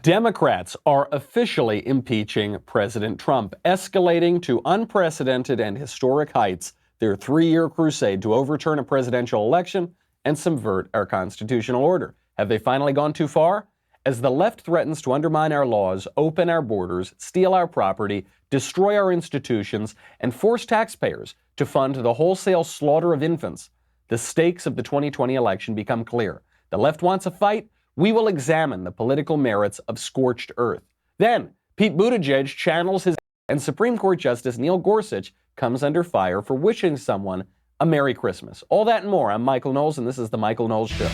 Democrats are officially impeaching President Trump, escalating to unprecedented and historic heights their 3-year crusade to overturn a presidential election and subvert our constitutional order. Have they finally gone too far? As the left threatens to undermine our laws, open our borders, steal our property, destroy our institutions, and force taxpayers to fund the wholesale slaughter of infants, the stakes of the 2020 election become clear. The left wants a fight. We will examine the political merits of scorched earth. Then, Pete Buttigieg channels his, and Supreme Court Justice Neil Gorsuch comes under fire for wishing someone a Merry Christmas. All that and more. I'm Michael Knowles, and this is The Michael Knowles Show.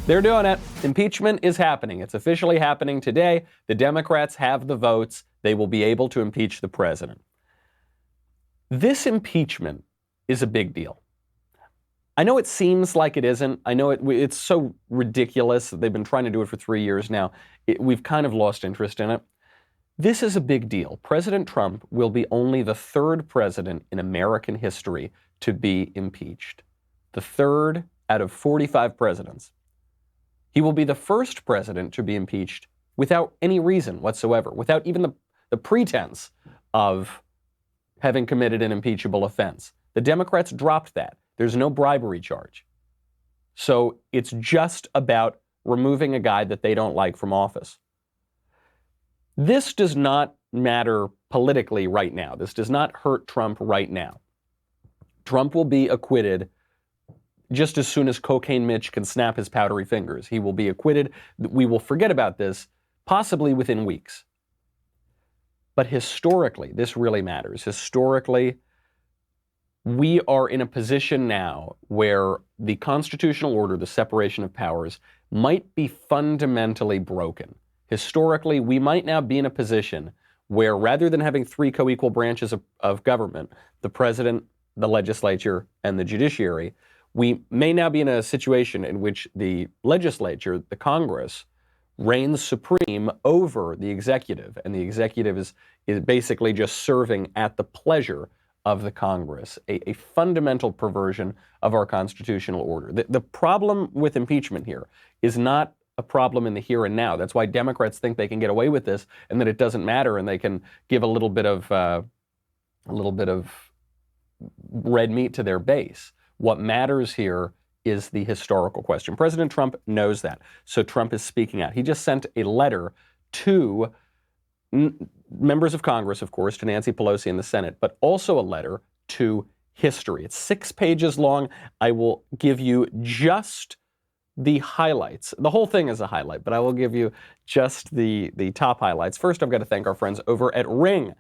They're doing it. Impeachment is happening. It's officially happening today. The Democrats have the votes. They will be able to impeach the president. This impeachment is a big deal. I know it seems like it isn't. I know it's so ridiculous. They've been trying to do it for 3 years now. We've kind of lost interest in it. This is a big deal. President Trump will be only the third president in American history to be impeached. The third out of 45 presidents. He will be the first president to be impeached without any reason whatsoever, without even the pretense of having committed an impeachable offense. The Democrats dropped that. There's no bribery charge. So it's just about removing a guy that they don't like from office. This does not matter politically right now. This does not hurt Trump right now. Trump will be acquitted just as soon as Cocaine Mitch can snap his powdery fingers. He will be acquitted. We will forget about this, possibly within weeks. But historically, this really matters. Historically, we are in a position now where the constitutional order, the separation of powers, might be fundamentally broken. Historically, we might now be in a position where rather than having three co-equal branches of government, the president, the legislature, and the judiciary, we may now be in a situation in which the legislature, the Congress, reigns supreme over the executive, and the executive is basically just serving at the pleasure of the Congress, a fundamental perversion of our constitutional order. The problem with impeachment here is not a problem in the here and now. That's why Democrats think they can get away with this and that it doesn't matter, and they can give a little bit of red meat to their base. What matters here is the historical question. President Trump knows that, so Trump is speaking out. He just sent a letter to members of Congress, of course, to Nancy Pelosi in the Senate, but also a letter to history. It's 6 pages long. I will give you just the highlights. The whole thing is a highlight, but I will give you just the top highlights. First, I've got to thank our friends over at Ring.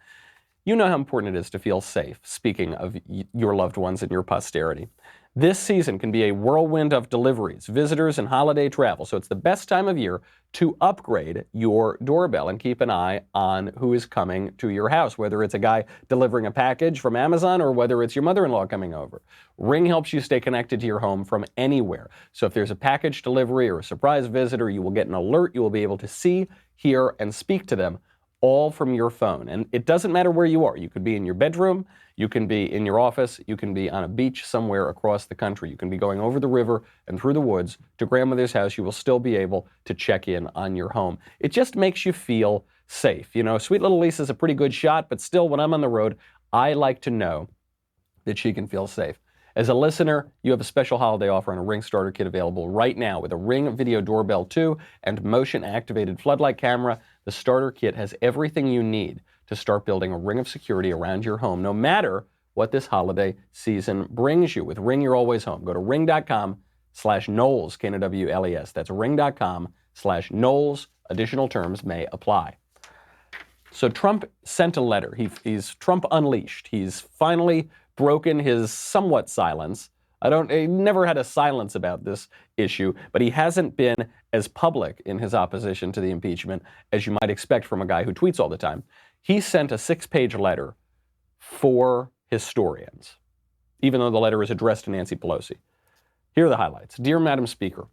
You know how important it is to feel safe, speaking of your loved ones and your posterity. This season can be a whirlwind of deliveries, visitors, and holiday travel, so it's the best time of year to upgrade your doorbell and keep an eye on who is coming to your house, whether it's a guy delivering a package from Amazon or whether it's your mother-in-law coming over. Ring helps you stay connected to your home from anywhere. So if there's a package delivery or a surprise visitor, you will get an alert. You will be able to see, hear, and speak to them all from your phone. And it doesn't matter where you are. You could be in your bedroom, you can be in your office, you can be on a beach somewhere across the country. You can be going over the river and through the woods to grandmother's house. You will still be able to check in on your home. It just makes you feel safe. You know, sweet little Lisa's a pretty good shot, but still, when I'm on the road, I like to know that she can feel safe. As a listener, you have a special holiday offer on a Ring starter kit available right now with a Ring Video Doorbell 2 and motion-activated floodlight camera. The starter kit has everything you need to start building a ring of security around your home, no matter what this holiday season brings you. With Ring, you're always home. Go to ring.com/Knowles, K-N-O-W-L-E-S. That's ring.com/Knowles. Additional terms may apply. So Trump sent a letter. He's Trump unleashed. He's finally broken his somewhat silence. He never had a silence about this issue, but he hasn't been as public in his opposition to the impeachment as you might expect from a guy who tweets all the time. He sent a 6-page letter for historians, even though the letter is addressed to Nancy Pelosi. Here are the highlights. Dear Madam Speaker,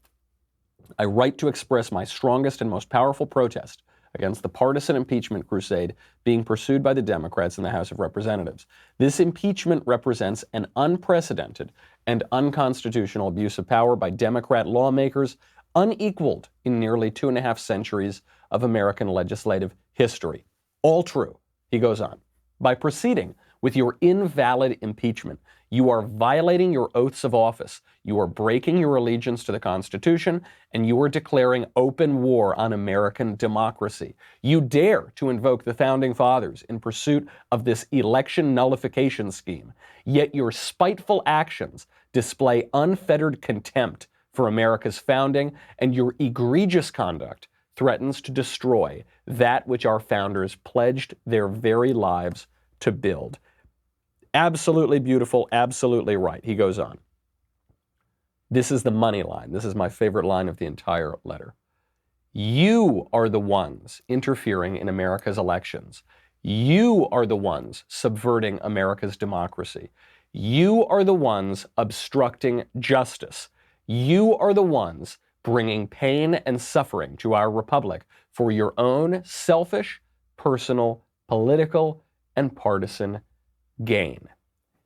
I write to express my strongest and most powerful protest against the partisan impeachment crusade being pursued by the Democrats in the House of Representatives. This impeachment represents an unprecedented and unconstitutional abuse of power by Democrat lawmakers unequaled in nearly 2.5 centuries of American legislative history. All true, he goes on. By proceeding with your invalid impeachment, you are violating your oaths of office, you are breaking your allegiance to the Constitution, and you are declaring open war on American democracy. You dare to invoke the Founding Fathers in pursuit of this election nullification scheme, yet your spiteful actions display unfettered contempt for America's founding, and your egregious conduct threatens to destroy that which our founders pledged their very lives to build. Absolutely beautiful, absolutely right. He goes on. This is the money line. This is my favorite line of the entire letter. You are the ones interfering in America's elections. You are the ones subverting America's democracy. You are the ones obstructing justice. You are the ones bringing pain and suffering to our republic for your own selfish, personal, political, and partisan gain.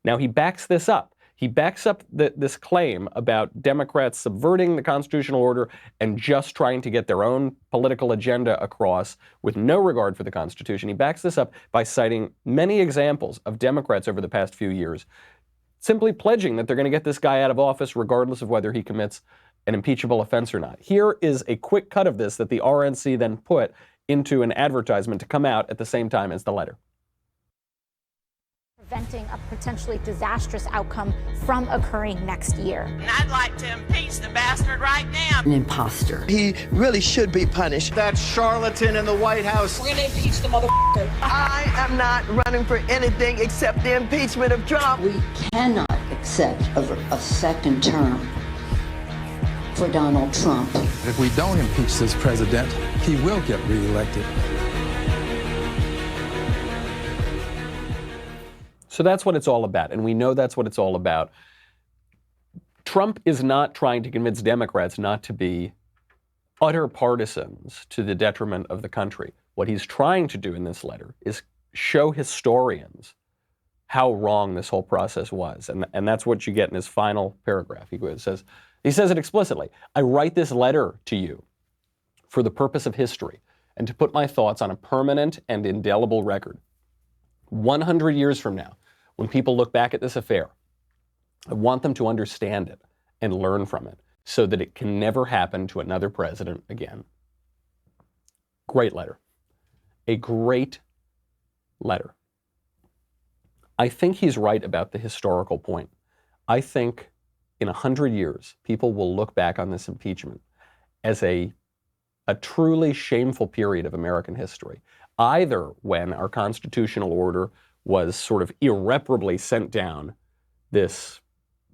Now he backs this up. He backs up this claim about Democrats subverting the constitutional order and just trying to get their own political agenda across with no regard for the Constitution. He backs this up by citing many examples of Democrats over the past few years simply pledging that they're going to get this guy out of office regardless of whether he commits an impeachable offense or not. Here is a quick cut of this that the RNC then put into an advertisement to come out at the same time as the letter. Preventing a potentially disastrous outcome from occurring next year. And I'd like to impeach the bastard right now. An imposter. He really should be punished. That charlatan in the White House. We're gonna impeach the motherfucker. I am not running for anything except the impeachment of Trump. We cannot accept a second term for Donald Trump. If we don't impeach this president, he will get reelected. So that's what it's all about, and we know that's what it's all about. Trump is not trying to convince Democrats not to be utter partisans to the detriment of the country. What he's trying to do in this letter is show historians how wrong this whole process was, and that's what you get in his final paragraph. He says it explicitly. I write this letter to you for the purpose of history and to put my thoughts on a permanent and indelible record. 100 years from now, when people look back at this affair, I want them to understand it and learn from it so that it can never happen to another president again. Great letter. A great letter. I think he's right about the historical point. I think in 100 years, people will look back on this impeachment as a truly shameful period of American history, either when our constitutional order was sort of irreparably sent down this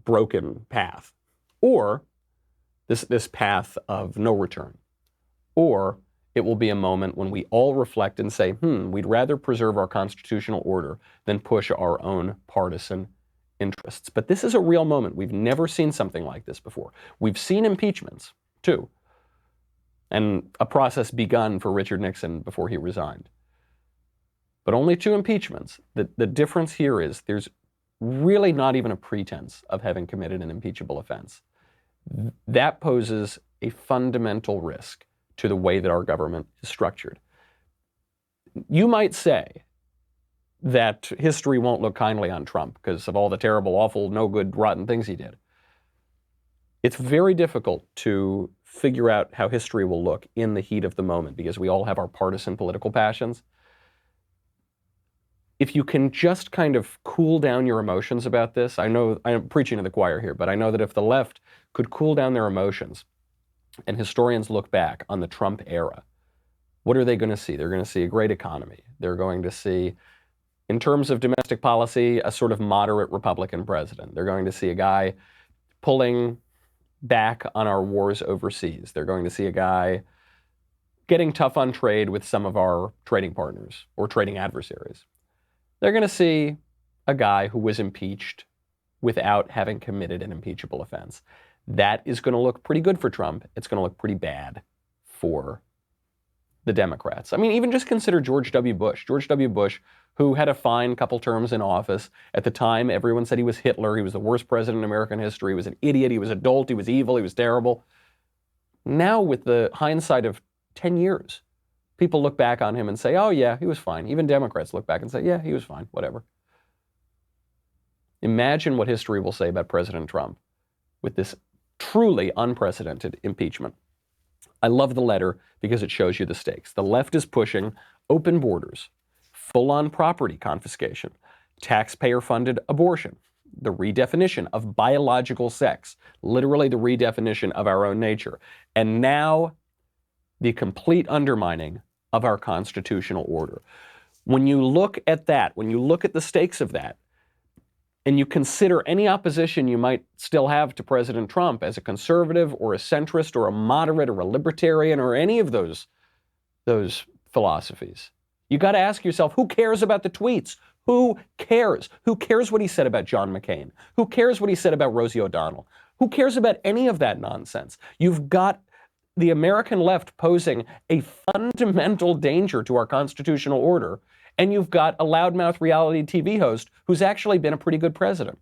broken path, or this path of no return, or it will be a moment when we all reflect and say, we'd rather preserve our constitutional order than push our own partisan interests. But this is a real moment. We've never seen something like this before. We've seen impeachments, too, and a process begun for Richard Nixon before he resigned. But only 2 impeachments. The difference here is there's really not even a pretense of having committed an impeachable offense. That poses a fundamental risk to the way that our government is structured. You might say that history won't look kindly on Trump because of all the terrible, awful, no good, rotten things he did. It's very difficult to figure out how history will look in the heat of the moment because we all have our partisan political passions. If you can just kind of cool down your emotions about this, I know I'm preaching to the choir here, but I know that if the left could cool down their emotions and historians look back on the Trump era, what are they going to see? They're going to see a great economy. They're going to see, in terms of domestic policy, a sort of moderate Republican president. They're going to see a guy pulling back on our wars overseas. They're going to see a guy getting tough on trade with some of our trading partners or trading adversaries. They're going to see a guy who was impeached without having committed an impeachable offense. That is going to look pretty good for Trump. It's going to look pretty bad for the Democrats. I mean, even just consider George W. Bush. George W. Bush, who had a fine couple terms in office. At the time, everyone said he was Hitler. He was the worst president in American history. He was an idiot. He was a dolt. He was evil. He was terrible. Now, with the hindsight of 10 years, people look back on him and say, oh, yeah, he was fine. Even Democrats look back and say, yeah, he was fine, whatever. Imagine what history will say about President Trump with this truly unprecedented impeachment. I love the letter because it shows you the stakes. The left is pushing open borders, full-on property confiscation, taxpayer-funded abortion, the redefinition of biological sex, literally the redefinition of our own nature, and now the complete undermining of our constitutional order. When you look at that, when you look at the stakes of that, and you consider any opposition you might still have to President Trump as a conservative or a centrist or a moderate or a libertarian or any of those philosophies, you got to ask yourself, who cares about the tweets? Who cares? Who cares what he said about John McCain? Who cares what he said about Rosie O'Donnell? Who cares about any of that nonsense? You've got the American left posing a fundamental danger to our constitutional order, and you've got a loudmouth reality TV host who's actually been a pretty good president.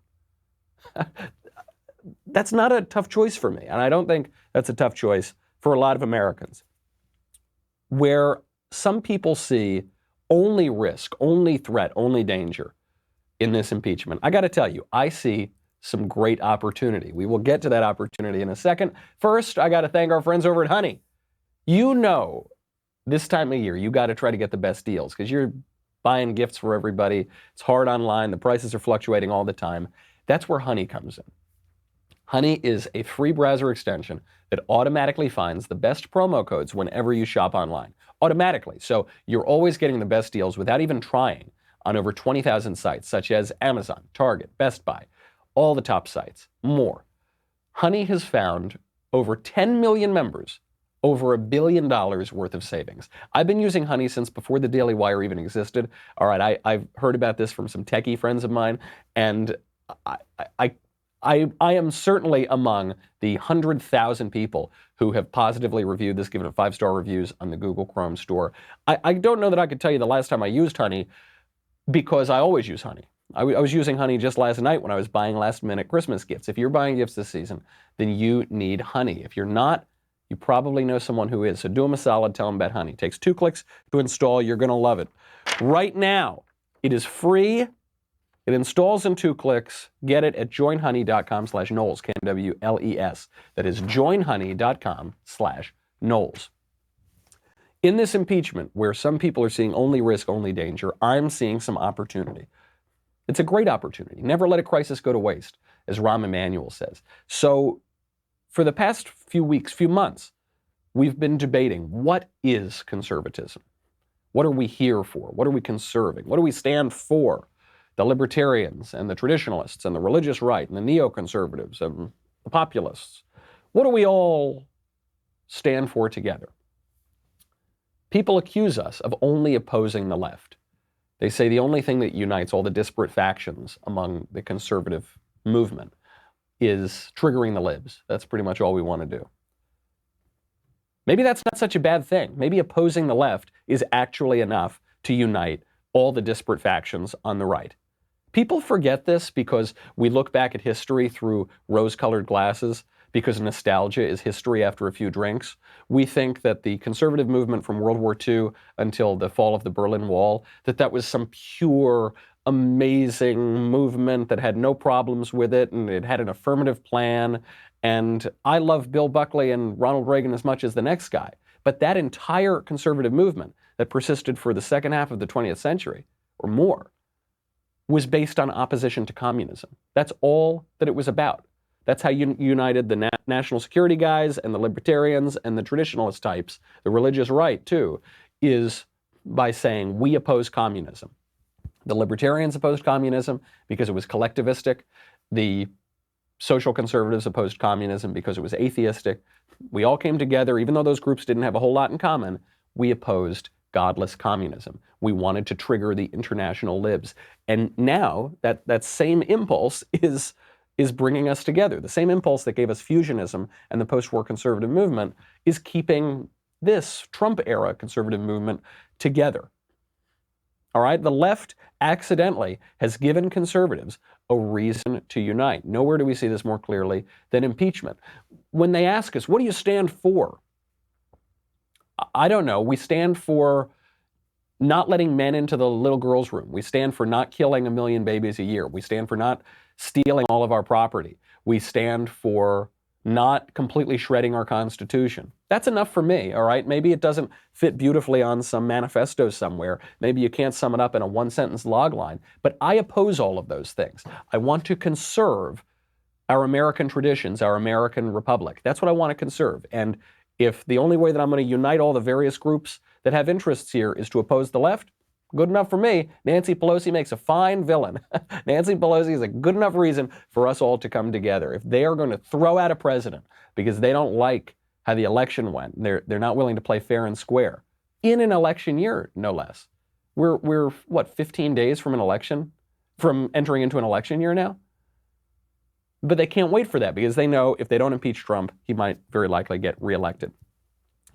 That's not a tough choice for me, and I don't think that's a tough choice for a lot of Americans. Where some people see only risk, only threat, only danger in this impeachment, I got to tell you, I see some great opportunity. We will get to that opportunity in a second. First, I got to thank our friends over at Honey. You know, this time of year, you got to try to get the best deals because you're buying gifts for everybody. It's hard online. The prices are fluctuating all the time. That's where Honey comes in. Honey is a free browser extension that automatically finds the best promo codes whenever you shop online. Automatically. So you're always getting the best deals without even trying on over 20,000 sites, such as Amazon, Target, Best Buy, all the top sites, more. Honey has found over 10 million members, over $1 billion worth of savings. I've been using Honey since before the Daily Wire even existed. All right, I've heard about this from some techie friends of mine, and I am certainly among the 100,000 people who have positively reviewed this, given it 5-star reviews on the Google Chrome store. I don't know that I could tell you the last time I used Honey, because I always use Honey. I was using Honey just last night when I was buying last-minute Christmas gifts. If you're buying gifts this season, then you need Honey. If you're not, you probably know someone who is. So do them a solid, tell them about Honey. It takes 2 clicks to install. You're going to love it. Right now, it is free. It installs in 2 clicks. Get it at joinhoney.com/Knowles, Knwles. That is joinhoney.com/Knowles. In this impeachment, where some people are seeing only risk, only danger, I'm seeing some opportunity. It's a great opportunity. Never let a crisis go to waste, as Rahm Emanuel says. So for the past few weeks, few months, we've been debating, what is conservatism? What are we here for? What are we conserving? What do we stand for? The libertarians and the traditionalists and the religious right and the neoconservatives and the populists. What do we all stand for together? People accuse us of only opposing the left. They say the only thing that unites all the disparate factions among the conservative movement is triggering the libs. That's pretty much all we want to do. Maybe that's not such a bad thing. Maybe opposing the left is actually enough to unite all the disparate factions on the right. People forget this because we look back at history through rose-colored glasses, because nostalgia is history after a few drinks. We think that the conservative movement from World War II until the fall of the Berlin Wall, that was some pure, amazing movement that had no problems with it, and it had an affirmative plan. And I love Bill Buckley and Ronald Reagan as much as the next guy. But that entire conservative movement that persisted for the second half of the 20th century, or more, was based on opposition to communism. That's all that it was about. That's how you united the national security guys and the libertarians and the traditionalist types, the religious right too, is by saying we oppose communism. The libertarians opposed communism because it was collectivistic. The social conservatives opposed communism because it was atheistic. We all came together, even though those groups didn't have a whole lot in common, we opposed godless communism. We wanted to trigger the international libs. And now that same impulse is bringing us together. The same impulse that gave us fusionism and the post-war conservative movement is keeping this Trump-era conservative movement together. All right? The left accidentally has given conservatives a reason to unite. Nowhere do we see this more clearly than impeachment. When they ask us, what do you stand for? I don't know. We stand for not letting men into the little girl's room. We stand for not killing 1 million babies a year. We stand for not stealing all of our property. We stand for not completely shredding our Constitution. That's enough for me, all right? Maybe it doesn't fit beautifully on some manifesto somewhere. Maybe you can't sum it up in a one-sentence log line. But I oppose all of those things. I want to conserve our American traditions, our American republic. That's what I want to conserve. And if the only way that I'm going to unite all the various groups that have interests here is to oppose the left, good enough for me. Nancy Pelosi makes a fine villain. Nancy Pelosi is a good enough reason for us all to come together. If they are going to throw out a president because they don't like how the election went, they're not willing to play fair and square, in an election year, no less. We're what, 15 days from an election, from entering into an election year now? But they can't wait for that because they know if they don't impeach Trump, he might very likely get reelected.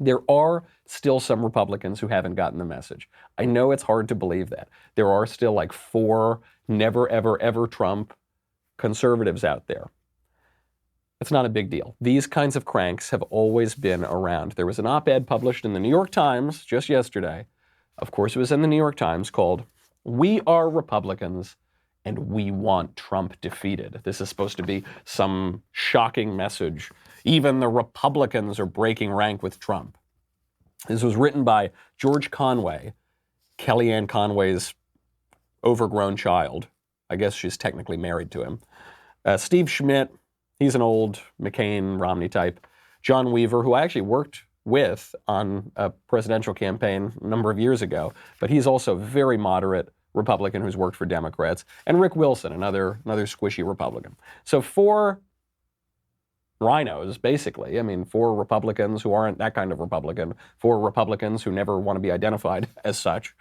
There are still some Republicans who haven't gotten the message. I know it's hard to believe that. There are still like 4 never, ever, ever Trump conservatives out there. It's not a big deal. These kinds of cranks have always been around. There was an op-ed published in the New York Times just yesterday. Of course, it was in the New York Times called, "We Are Republicans and We Want Trump Defeated." This is supposed to be some shocking message. Even the Republicans are breaking rank with Trump. This was written by George Conway, Kellyanne Conway's overgrown child. I guess she's technically married to him. Steve Schmidt, he's an old McCain-Romney type. John Weaver, who I actually worked with on a presidential campaign a number of years ago, but he's also a very moderate Republican who's worked for Democrats. And Rick Wilson, another squishy Republican. So 4 rhinos, basically. I mean, 4 Republicans who aren't that kind of Republican, 4 Republicans who never want to be identified as such.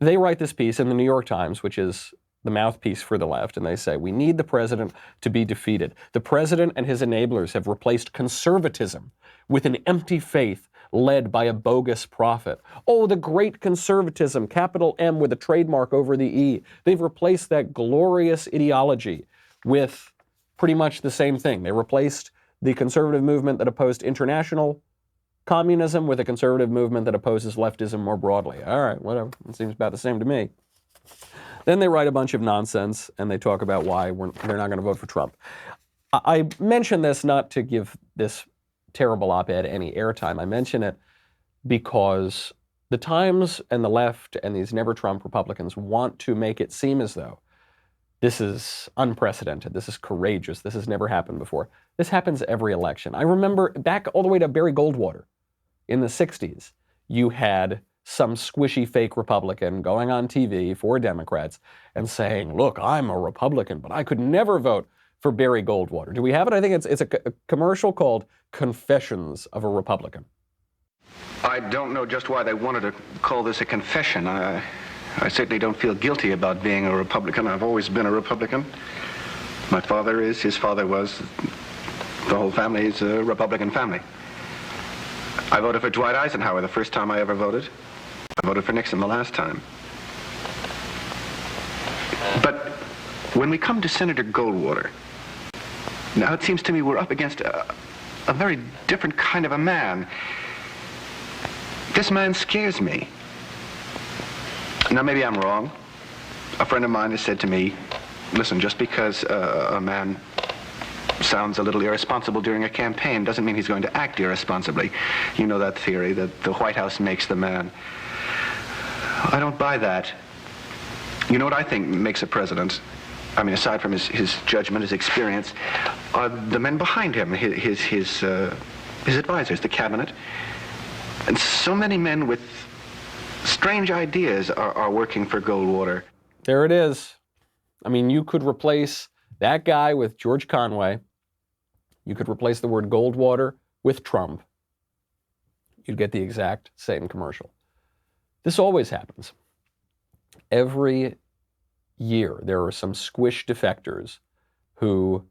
They write this piece in the New York Times, which is the mouthpiece for the left, and they say, "We need the president to be defeated. The president and his enablers have replaced conservatism with an empty faith led by a bogus prophet. Oh, the great conservatism, capital M with a trademark over the E. They've replaced that glorious ideology with pretty much the same thing. They replaced the conservative movement that opposed international communism with a conservative movement that opposes leftism more broadly." All right, whatever. It seems about the same to me. Then they write a bunch of nonsense and they talk about why they're not going to vote for Trump. I mention this not to give this terrible op-ed any airtime. I mention it because the Times and the left and these never Trump Republicans want to make it seem as though this is unprecedented, this is courageous, this has never happened before. This happens every election. I remember back all the way to Barry Goldwater in the 60s, you had some squishy fake Republican going on TV for Democrats and saying, "Look, I'm a Republican, but I could never vote for Barry Goldwater." Do we have it? I think it's a commercial called Confessions of a Republican. I don't know just why they wanted to call this a confession. I certainly don't feel guilty about being a Republican. I've always been a Republican. My father is, his father was. The whole family is a Republican family. I voted for Dwight Eisenhower the first time I ever voted. I voted for Nixon the last time. But when we come to Senator Goldwater, now it seems to me we're up against a very different kind of a man. This man scares me. Now maybe I'm wrong. A friend of mine has said to me, "Listen, just because a man sounds a little irresponsible during a campaign doesn't mean he's going to act irresponsibly. You know that theory that the White House makes the man." I don't buy that. You know what I think makes a president? I mean, aside from his judgment, his experience, are the men behind him, his advisors, the cabinet. And so many men with strange ideas are working for Goldwater. There it is. I mean, you could replace that guy with George Conway. You could replace the word Goldwater with Trump. You'd get the exact same commercial. This always happens. Every year, there are some squish defectors who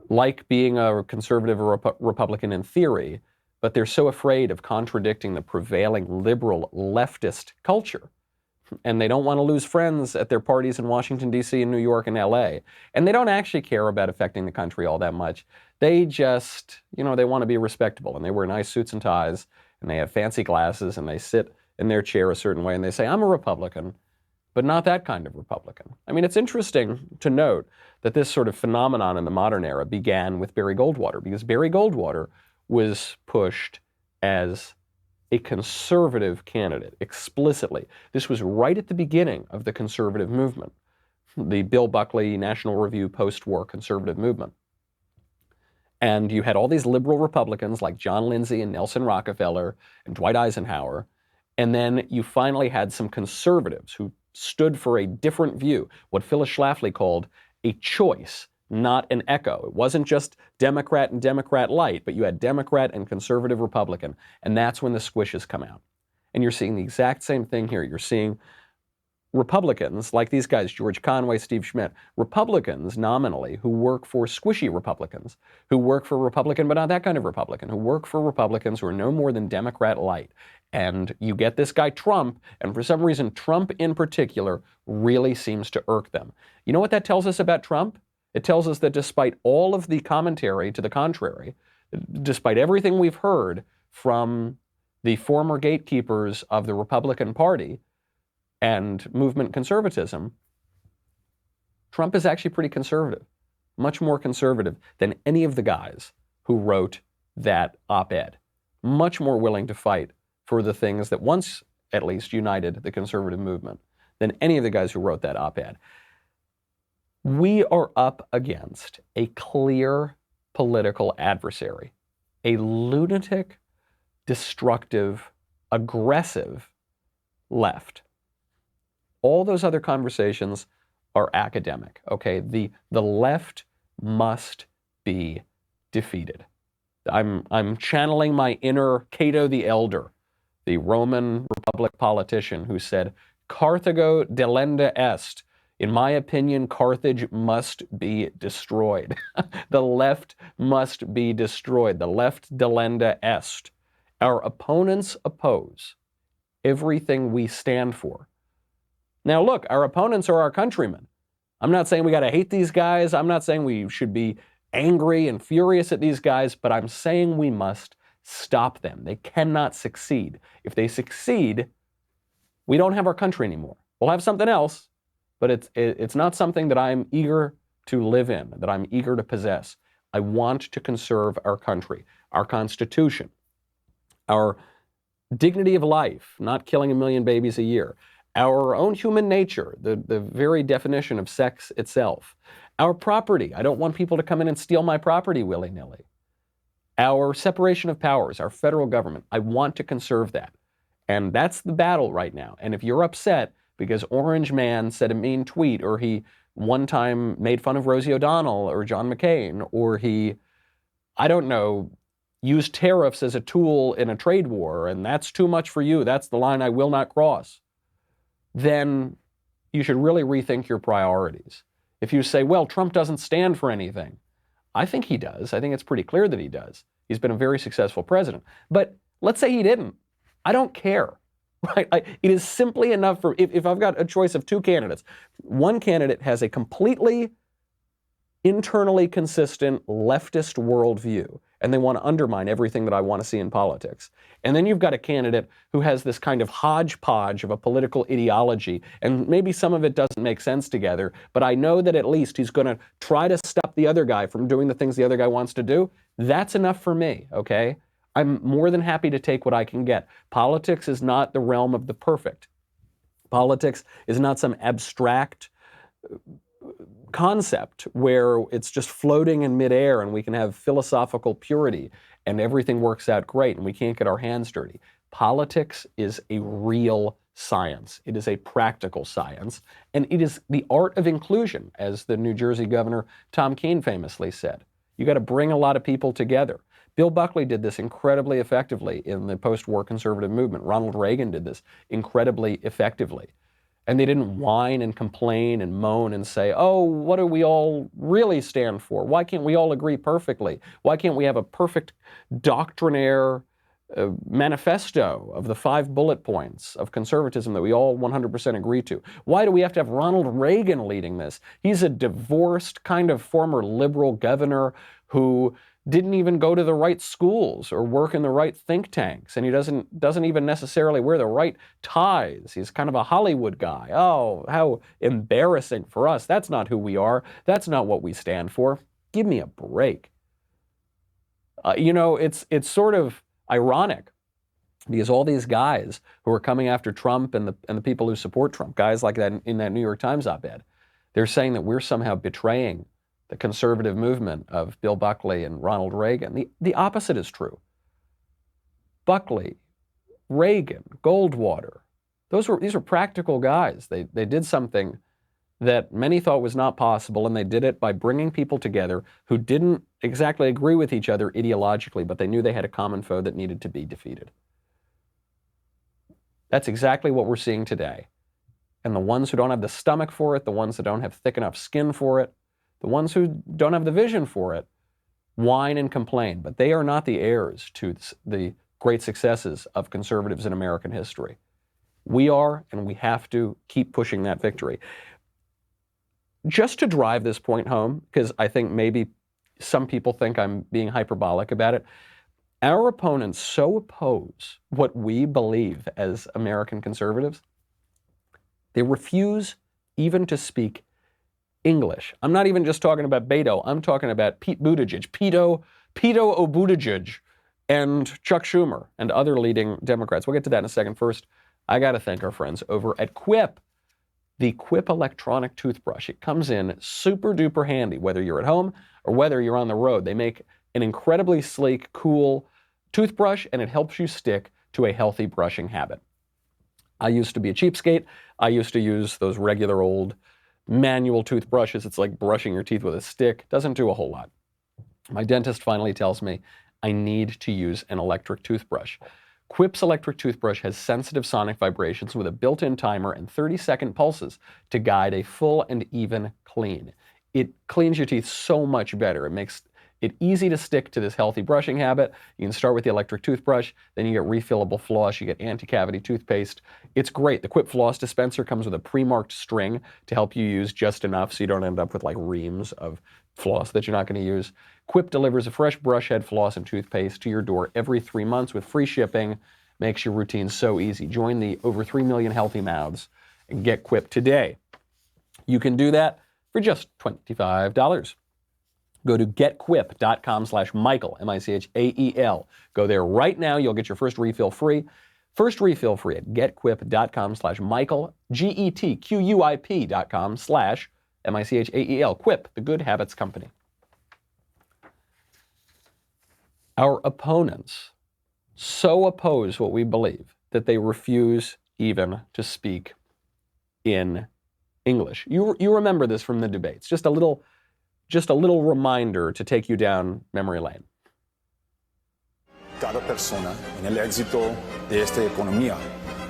like being a conservative or Republican in theory, but they're so afraid of contradicting the prevailing liberal leftist culture and they don't want to lose friends at their parties in Washington, D.C., and New York, and L.A. And they don't actually care about affecting the country all that much. They just, they want to be respectable, and they wear nice suits and ties, and they have fancy glasses, and they sit in their chair a certain way, and they say, I'm a Republican, but not that kind of Republican. I mean, it's interesting to note that this sort of phenomenon in the modern era began with Barry Goldwater, because Barry Goldwater was pushed as a conservative candidate, explicitly. This was right at the beginning of the conservative movement, the Bill Buckley National Review post-war conservative movement. And you had all these liberal Republicans like John Lindsay and Nelson Rockefeller and Dwight Eisenhower. And then you finally had some conservatives who stood for a different view, what Phyllis Schlafly called a choice, not an echo. It wasn't just Democrat and Democrat light, but you had Democrat and conservative Republican. And that's when the squishes come out. And you're seeing the exact same thing here. You're seeing Republicans, like these guys, George Conway, Steve Schmidt, Republicans nominally who work for squishy Republicans, who work for Republican, but not that kind of Republican, who work for Republicans who are no more than Democrat light. And you get this guy Trump, and for some reason, Trump in particular really seems to irk them. You know what that tells us about Trump? It tells us that despite all of the commentary to the contrary, despite everything we've heard from the former gatekeepers of the Republican Party and movement conservatism, Trump is actually pretty conservative, much more conservative than any of the guys who wrote that op-ed, much more willing to fight for the things that once at least united the conservative movement than any of the guys who wrote that op-ed. We are up against a clear political adversary, a lunatic, destructive, aggressive left. All those other conversations are academic, okay? The left must be defeated. I'm channeling my inner Cato the Elder, the Roman Republic politician who said, Carthago delenda est. In my opinion, Carthage must be destroyed. The left must be destroyed. The left delenda est. Our opponents oppose everything we stand for. Now look, our opponents are our countrymen. I'm not saying we got to hate these guys. I'm not saying we should be angry and furious at these guys, but I'm saying we must stop them. They cannot succeed. If they succeed, we don't have our country anymore. We'll have something else, but it's not something that I'm eager to live in, that I'm eager to possess. I want to conserve our country, our Constitution, our dignity of life, not killing 1 million babies a year, our own human nature, the very definition of sex itself, our property. I don't want people to come in and steal my property willy-nilly. Our separation of powers, our federal government, I want to conserve that. And that's the battle right now. And if you're upset because Orange Man said a mean tweet, or he one time made fun of Rosie O'Donnell or John McCain, or he, I don't know, used tariffs as a tool in a trade war, and that's too much for you, that's the line I will not cross, then you should really rethink your priorities. If you say, well, Trump doesn't stand for anything, I think he does. I think it's pretty clear that he does. He's been a very successful president. But let's say he didn't. I don't care, right? It is simply enough for, if I've got a choice of two candidates, one candidate has a completely internally consistent leftist worldview, and they want to undermine everything that I want to see in politics. And then you've got a candidate who has this kind of hodgepodge of a political ideology, and maybe some of it doesn't make sense together, but I know that at least he's going to try to stop the other guy from doing the things the other guy wants to do. That's enough for me, okay? I'm more than happy to take what I can get. Politics is not the realm of the perfect. Politics is not some abstract concept where it's just floating in midair and we can have philosophical purity and everything works out great and we can't get our hands dirty. Politics is a real science. It is a practical science, and it is the art of inclusion, as the New Jersey governor Tom Keene famously said. You got to bring a lot of people together. Bill Buckley did this incredibly effectively in the post-war conservative movement. Ronald Reagan did this incredibly effectively. And they didn't whine and complain and moan and say, oh, what do we all really stand for? Why can't we all agree perfectly? Why can't we have a perfect doctrinaire manifesto of the 5 bullet points of conservatism that we all 100% agree to? Why do we have to have Ronald Reagan leading this? He's a divorced kind of former liberal governor who didn't even go to the right schools or work in the right think tanks, and he doesn't even necessarily wear the right ties. He's kind of a Hollywood guy. Oh, how embarrassing for us. That's not who we are. That's not what we stand for. Give me a break. It's sort of ironic because all these guys who are coming after Trump and the people who support Trump, guys like that in that New York Times op-ed, they're saying that we're somehow betraying the conservative movement of Bill Buckley and Ronald Reagan. The opposite is true. Buckley, Reagan, Goldwater, these were practical guys. They did something that many thought was not possible, and they did it by bringing people together who didn't exactly agree with each other ideologically, but they knew they had a common foe that needed to be defeated. That's exactly what we're seeing today. And the ones who don't have the stomach for it, the ones that don't have thick enough skin for it, the ones who don't have the vision for it, whine and complain, but they are not the heirs to the great successes of conservatives in American history. We are, and we have to keep pushing that victory. Just to drive this point home, because I think maybe some people think I'm being hyperbolic about it, our opponents so oppose what we believe as American conservatives, they refuse even to speak English. I'm not even just talking about Beto. I'm talking about Pete Buttigieg, Peto Buttigieg, and Chuck Schumer, and other leading Democrats. We'll get to that in a second. First, I got to thank our friends over at Quip. The Quip electronic toothbrush. It comes in super duper handy, whether you're at home or whether you're on the road. They make an incredibly sleek, cool toothbrush, and it helps you stick to a healthy brushing habit. I used to be a cheapskate. I used to use those regular old manual toothbrushes. It's like brushing your teeth with a stick. Doesn't do a whole lot. My dentist finally tells me I need to use an electric toothbrush. Quip's electric toothbrush has sensitive sonic vibrations with a built-in timer and 30-second pulses to guide a full and even clean. It cleans your teeth so much better. It makes it easy to stick to this healthy brushing habit. You can start with the electric toothbrush, then you get refillable floss, you get anti-cavity toothpaste. It's great. The Quip floss dispenser comes with a pre-marked string to help you use just enough so you don't end up with like reams of floss that you're not going to use. Quip delivers a fresh brush head, floss, and toothpaste to your door every 3 months with free shipping. Makes your routine so easy. Join the over 3 million healthy mouths and get Quip today. You can do that for just $25. Go to getquip.com/Michael, M-I-C-H-A-E-L. Go there right now. You'll get your first refill free. First refill free at getquip.com/Michael, getquip.com/M-I-C-H-A-E-L. Quip, the good habits company. Our opponents so oppose what we believe that they refuse even to speak in English. You remember this from the debates. Just a little reminder to take you down memory lane. Cada persona en el éxito de esta economía.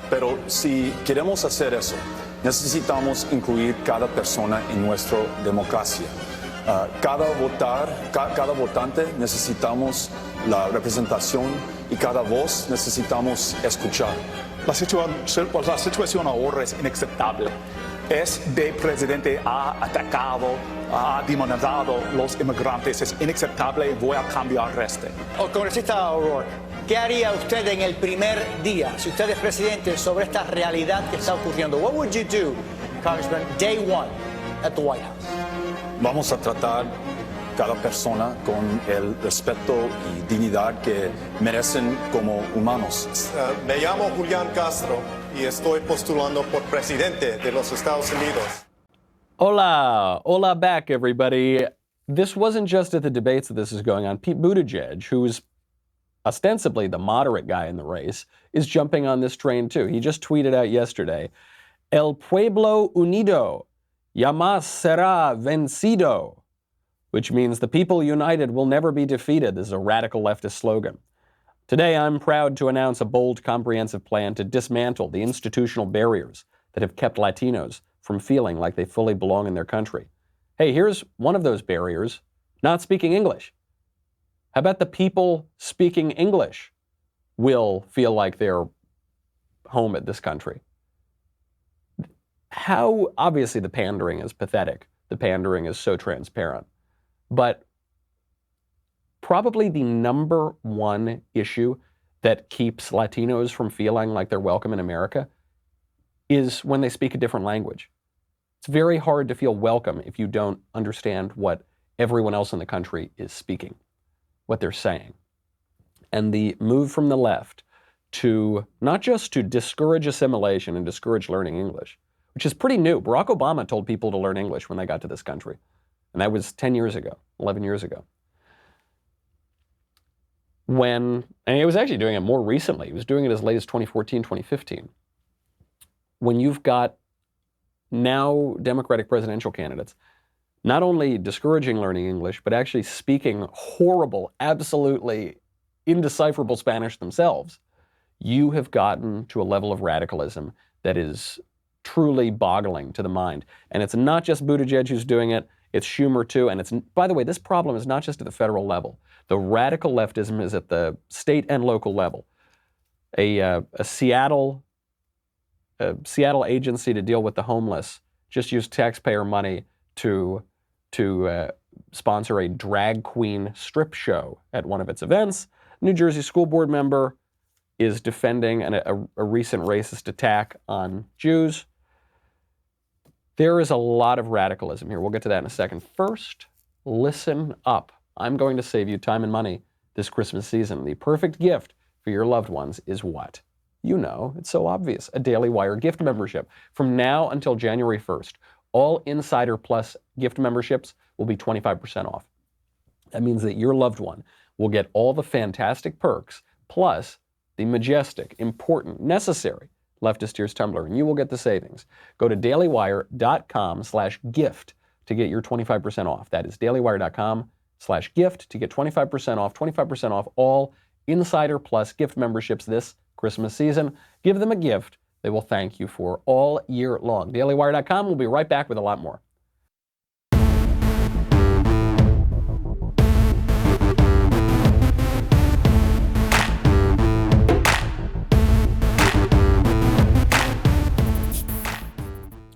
Pero si queremos hacer eso, necesitamos incluir cada persona en nuestra democracia. Cada votante necesitamos la representación y cada voz necesitamos escuchar. La situación ahora es inaceptable. Este presidente ha atacado, ha demonizado los inmigrantes. Es inaceptable. Voy a cambiar este. Congresista O'Rourke, ¿qué haría usted en el primer día, si usted es presidente, sobre esta realidad que está ocurriendo? What would you do, Congressman, day one at the White House? Vamos a tratar cada persona con el respeto y dignidad que merecen como humanos. Me llamo Julián Castro y estoy postulando por presidente de los Estados Unidos. Hola back, everybody. This wasn't just at the debates that this is going on. Pete Buttigieg, who's ostensibly the moderate guy in the race, is jumping on this train too. He just tweeted out yesterday, El pueblo unido jamás será vencido, which means the people united will never be defeated. This is a radical leftist slogan. Today, I'm proud to announce a bold, comprehensive plan to dismantle the institutional barriers that have kept Latinos from feeling like they fully belong in their country. Hey, here's one of those barriers, not speaking English. How about the people speaking English? will feel like they're home at this country. How, obviously the pandering is pathetic. The pandering is so transparent. But probably the number one issue that keeps Latinos from feeling like they're welcome in America is when they speak a different language. It's very hard to feel welcome if you don't understand what everyone else in the country is speaking, what they're saying. And the move from the left to not just to discourage assimilation and discourage learning English, which is pretty new. Barack Obama told people to learn English when they got to this country. And that was 10 years ago, 11 years ago. And he was actually doing it more recently. He was doing it as late as 2014, 2015. When you've got now Democratic presidential candidates not only discouraging learning English, but actually speaking horrible, absolutely indecipherable Spanish themselves, you have gotten to a level of radicalism that is truly boggling to the mind. And it's not just Buttigieg who's doing it, it's Schumer too. And it's, by the way, this problem is not just at the federal level. The radical leftism is at the state and local level. A Seattle agency to deal with the homeless just used taxpayer money to sponsor a drag queen strip show at one of its events. New Jersey school board member is defending a recent racist attack on Jews. There is a lot of radicalism here. We'll get to that in a second. First, listen up. I'm going to save you time and money this Christmas season. The perfect gift for your loved ones is what? You know, it's so obvious. A Daily Wire gift membership. From now until January 1st, all Insider Plus gift memberships will be 25% off. That means that your loved one will get all the fantastic perks, plus the majestic, important, necessary Leftist Tears tumbler, and you will get the savings. Go to dailywire.com/gift to get your 25% off. That is dailywire.com/gift to get 25% off all Insider Plus gift memberships this Christmas season. Give them a gift they will thank you for all year long. dailywire.com. We'll be right back with a lot more.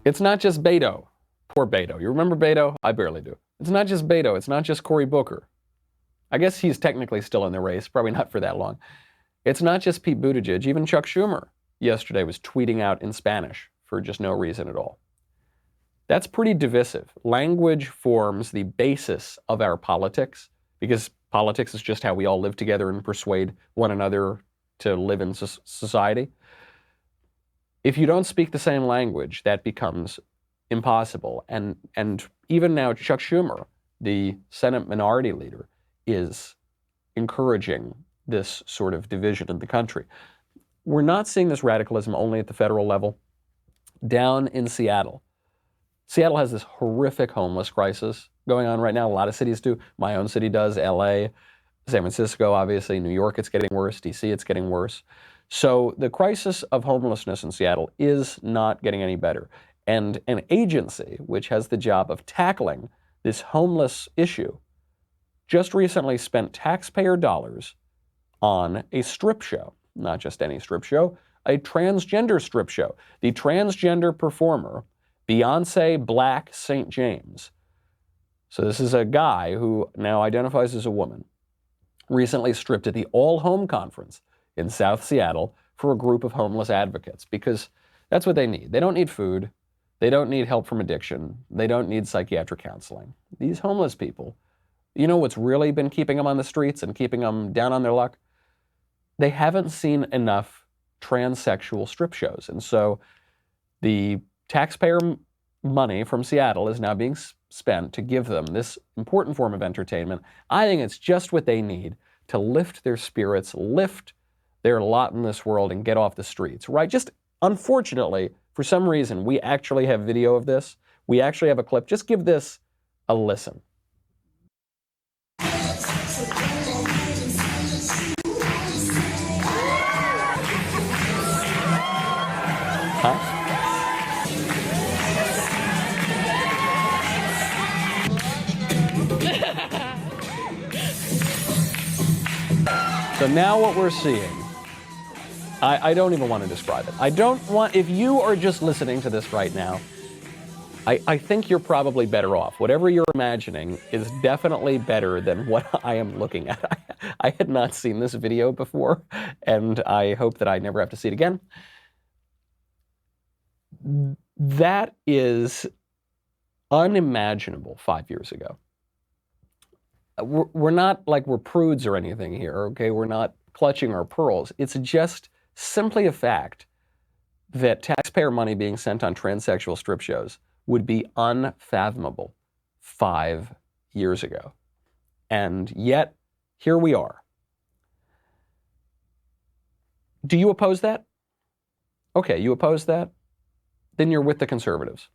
It's not just Beto. Poor Beto. You remember Beto? I barely do. It's not just Beto. It's not just Cory Booker. I guess he's technically still in the race, probably not for that long. It's not just Pete Buttigieg. Even Chuck Schumer yesterday was tweeting out in Spanish for just no reason at all. That's pretty divisive. Language forms the basis of our politics, because politics is just how we all live together and persuade one another to live in society. If you don't speak the same language, that becomes impossible. And even now, Chuck Schumer, the Senate Minority Leader, is encouraging this sort of division in the country. We're not seeing this radicalism only at the federal level. Down in Seattle, Seattle has this horrific homeless crisis going on right now. A lot of cities do. My own city does, LA, San Francisco, obviously, New York, it's getting worse, DC, it's getting worse. So the crisis of homelessness in Seattle is not getting any better. And an agency which has the job of tackling this homeless issue just recently spent taxpayer dollars on a strip show, not just any strip show, a transgender strip show. The transgender performer, Beyonce Black St. James. So this is a guy who now identifies as a woman, recently stripped at the All Home Conference in South Seattle for a group of homeless advocates, because that's what they need. They don't need food. They don't need help from addiction. They don't need psychiatric counseling. These homeless people, you know what's really been keeping them on the streets and keeping them down on their luck? They haven't seen enough transsexual strip shows. And so the taxpayer money from Seattle is now being spent to give them this important form of entertainment. I think it's just what they need to lift their spirits, lift their lot in this world, and get off the streets, right? Just unfortunately, for some reason, we actually have video of this. We actually have a clip. Just give this a listen. Huh? So now what we're seeing I don't even want to describe it. I don't want, if you are just listening to this right now, I think you're probably better off. Whatever you're imagining is definitely better than what I am looking at. I had not seen this video before, and I hope that I never have to see it again. That is unimaginable 5 years ago. We're not like we're prudes or anything here, okay? We're not clutching our pearls. It's just simply a fact that taxpayer money being sent on transsexual strip shows would be unfathomable 5 years ago. And yet, here we are. Do you oppose that? Okay, you oppose that? Then you're with the conservatives.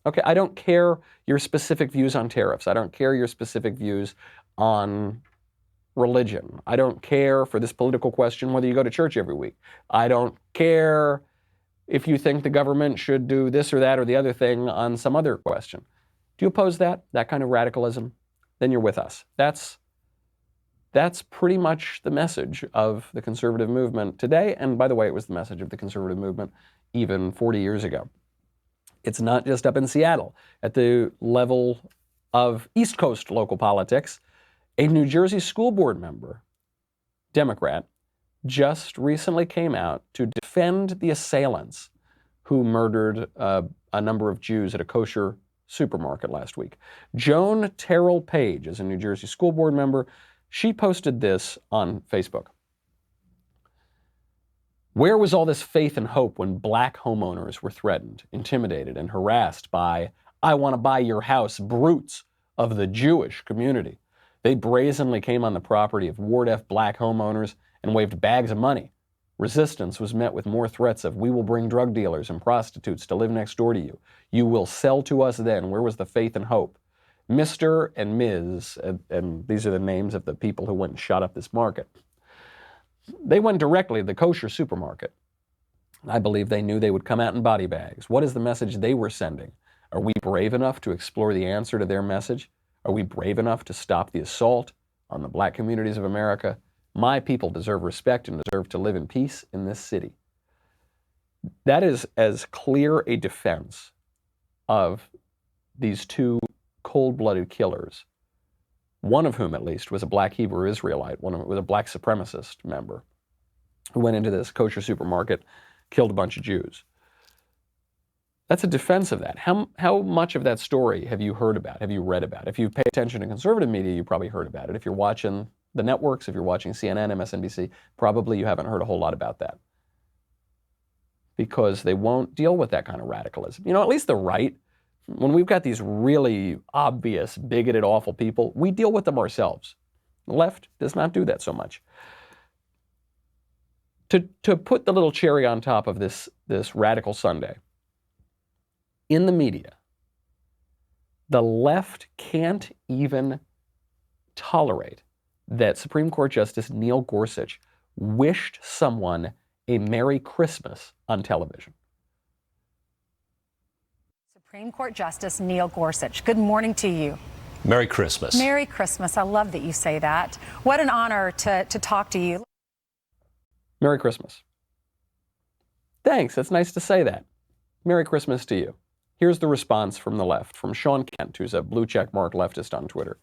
Okay, I don't care your specific views on tariffs. I don't care your specific views on religion. I don't care for this political question whether you go to church every week. I don't care if you think the government should do this or that or the other thing on some other question. Do you oppose that kind of radicalism? Then you're with us. That's pretty much the message of the conservative movement today. And by the way, it was the message of the conservative movement even 40 years ago. It's not just up in Seattle. At the level of East Coast local politics, a New Jersey school board member, Democrat, just recently came out to defend the assailants who murdered a number of Jews at a kosher supermarket last week. Joan Terrell Page is a New Jersey school board member. She posted this on Facebook. Where was all this faith and hope when black homeowners were threatened, intimidated, and harassed by, I want to buy your house brutes of the Jewish community? They brazenly came on the property of Ward F black homeowners and waved bags of money. Resistance was met with more threats of, we will bring drug dealers and prostitutes to live next door to you. You will sell to us then. Where was the faith and hope? Mr. and Ms., and these are the names of the people who went and shot up this market. They went directly to the kosher supermarket. I believe they knew they would come out in body bags. What is the message they were sending? Are we brave enough to explore the answer to their message? Are we brave enough to stop the assault on the black communities of America? My people deserve respect and deserve to live in peace in this city. That is as clear a defense of these two cold-blooded killers, one of whom at least was a black Hebrew Israelite, one of them was a black supremacist member who went into this kosher supermarket, killed a bunch of Jews. That's a defense of that. How much of that story have you heard about, have you read about? If you pay attention to conservative media, you probably heard about it. If you're watching the networks, if you're watching CNN, MSNBC, probably you haven't heard a whole lot about that. Because they won't deal with that kind of radicalism. You know, at least the right, when we've got these really obvious, bigoted, awful people, we deal with them ourselves. The left does not do that so much. To put the little cherry on top of this Radical Sunday, in the media, the left can't even tolerate that Supreme Court Justice Neil Gorsuch wished someone a Merry Christmas on television. Supreme Court Justice Neil Gorsuch, good morning to you. Merry Christmas. Merry Christmas. I love that you say that. What an honor to talk to you. Merry Christmas. Thanks. That's nice to say that. Merry Christmas to you. Here's the response from the left, from Sean Kent, who's a blue check mark leftist on Twitter.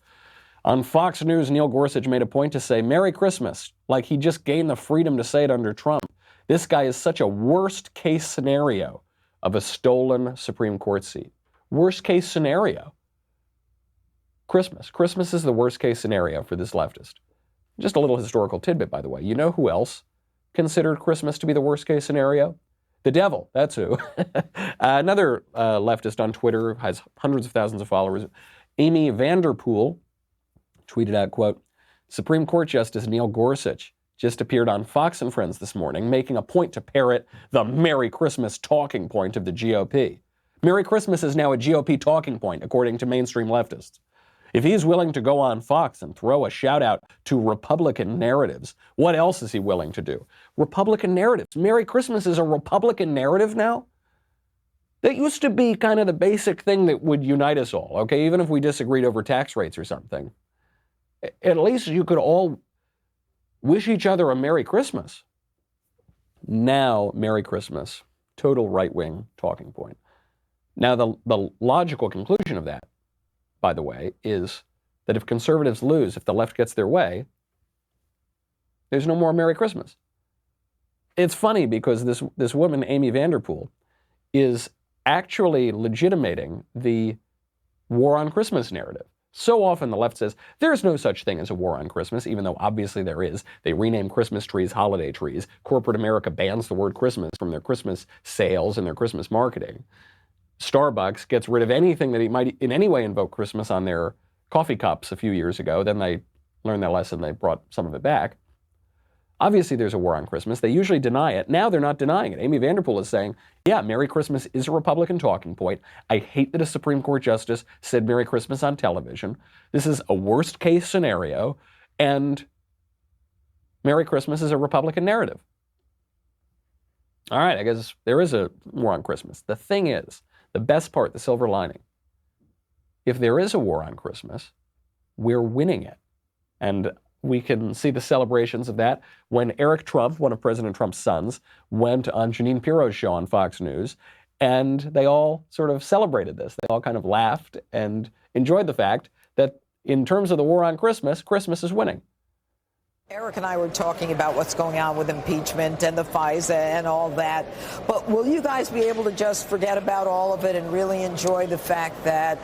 On Fox News, Neil Gorsuch made a point to say, Merry Christmas, like he just gained the freedom to say it under Trump. This guy is such a worst case scenario of a stolen Supreme Court seat. Worst case scenario. Christmas. Christmas is the worst case scenario for this leftist. Just a little historical tidbit, by the way. You know who else considered Christmas to be the worst case scenario? The devil, that's who. Another leftist on Twitter, has hundreds of thousands of followers, Amy Vanderpool, tweeted out, quote, Supreme Court Justice Neil Gorsuch just appeared on Fox and Friends this morning, making a point to parrot the Merry Christmas talking point of the GOP. Merry Christmas is now a GOP talking point, according to mainstream leftists. If he's willing to go on Fox and throw a shout out to Republican narratives, what else is he willing to do? Republican narratives. Merry Christmas is a Republican narrative now? That used to be kind of the basic thing that would unite us all, okay? Even if we disagreed over tax rates or something. At least you could all wish each other a Merry Christmas. Now, Merry Christmas, total right-wing talking point. Now, the logical conclusion of that, by the way, is that if conservatives lose, if the left gets their way, there's no more Merry Christmas. It's funny because this woman, Amy Vanderpool, is actually legitimating the war on Christmas narrative. So often the left says, there's no such thing as a war on Christmas, even though obviously there is. They rename Christmas trees holiday trees. Corporate America bans the word Christmas from their Christmas sales and their Christmas marketing. Starbucks gets rid of anything that might in any way invoke Christmas on their coffee cups a few years ago. Then they learned their lesson. They brought some of it back. Obviously, there's a war on Christmas. They usually deny it. Now they're not denying it. Amy Vanderpool is saying, yeah, Merry Christmas is a Republican talking point. I hate that a Supreme Court justice said Merry Christmas on television. This is a worst case scenario, and Merry Christmas is a Republican narrative. All right, I guess there is a war on Christmas. The thing is, the best part, the silver lining, if there is a war on Christmas, we're winning it. And we can see the celebrations of that when Eric Trump, one of President Trump's sons, went on Jeanine Pirro's show on Fox News, and they all sort of celebrated this. They all kind of laughed and enjoyed the fact that in terms of the war on Christmas, Christmas is winning. Eric and I were talking about what's going on with impeachment and the FISA and all that. But will you guys be able to just forget about all of it and really enjoy the fact that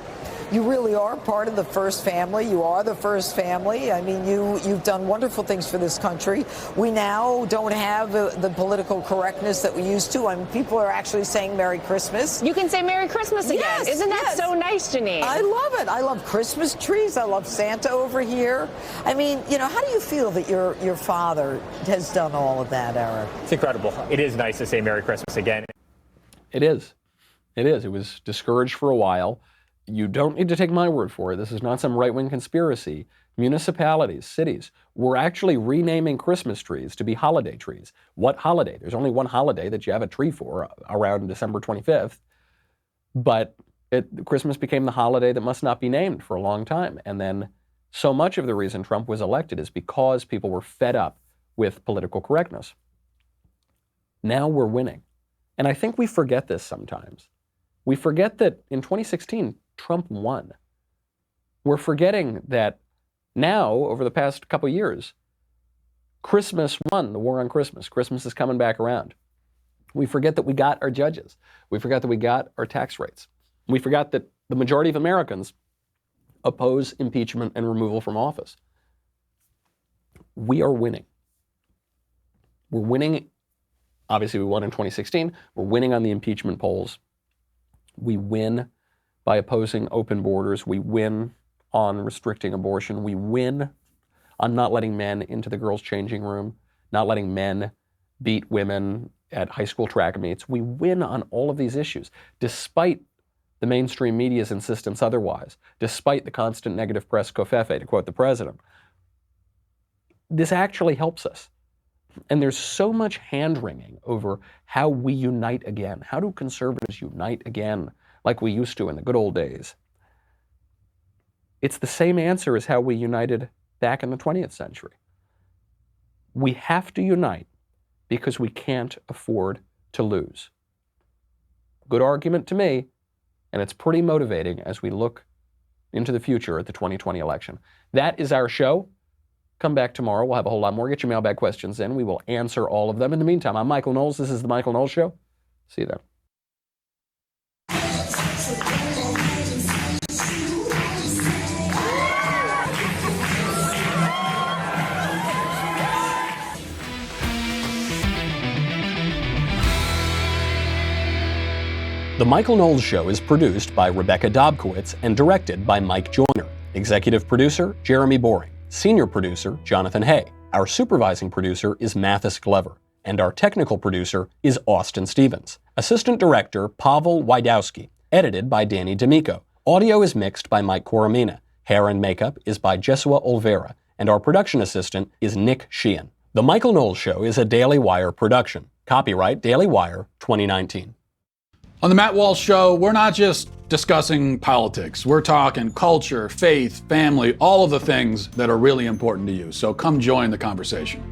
you really are part of the first family? You are the first family. I mean, you've done wonderful things for this country. We now don't have the political correctness that we used to. I mean, people are actually saying Merry Christmas. You can say Merry Christmas again. Yes, Isn't that so nice, Jeanine? I love it. I love Christmas trees. I love Santa over here. I mean, you know, how do you feel that your father has done all of that, Eric? It's incredible. It is nice to say Merry Christmas again. It is. It is. It was discouraged for a while. You don't need to take my word for it. This is not some right-wing conspiracy. Municipalities, cities, were actually renaming Christmas trees to be holiday trees. What holiday? There's only one holiday that you have a tree for around December 25th. But Christmas became the holiday that must not be named for a long time. And then so much of the reason Trump was elected is because people were fed up with political correctness. Now we're winning. And I think we forget this sometimes. We forget that in 2016, Trump won. We're forgetting that now, over the past couple years, Christmas won the war on Christmas. Christmas is coming back around. We forget that we got our judges. We forgot that we got our tax rates. We forgot that the majority of Americans oppose impeachment and removal from office. We are winning. We're winning. Obviously, we won in 2016. We're winning on the impeachment polls. We win by opposing open borders. We win on restricting abortion. We win on not letting men into the girls' changing room, not letting men beat women at high school track meets. We win on all of these issues, despite the mainstream media's insistence otherwise, despite the constant negative press covfefe, to quote the president. This actually helps us. And there's so much hand-wringing over how we unite again. How do conservatives unite again like we used to in the good old days? It's the same answer as how we united back in the 20th century. We have to unite because we can't afford to lose. Good argument to me, and it's pretty motivating as we look into the future at the 2020 election. That is our show. Come back tomorrow. We'll have a whole lot more. Get your mailbag questions in. We will answer all of them. In the meantime, I'm Michael Knowles. This is The Michael Knowles Show. See you then. The Michael Knowles Show is produced by Rebecca Dobkowitz and directed by Mike Joyner. Executive producer, Jeremy Boring. Senior producer, Jonathan Hay. Our supervising producer is Mathis Glover. And our technical producer is Austin Stevens. Assistant director, Pavel Wydowski. Edited by Danny D'Amico. Audio is mixed by Mike Coromina. Hair and makeup is by Jesua Olvera. And our production assistant is Nick Sheehan. The Michael Knowles Show is a Daily Wire production. Copyright Daily Wire 2019. On the Matt Walsh Show, we're not just discussing politics. We're talking culture, faith, family, all of the things that are really important to you. So come join the conversation.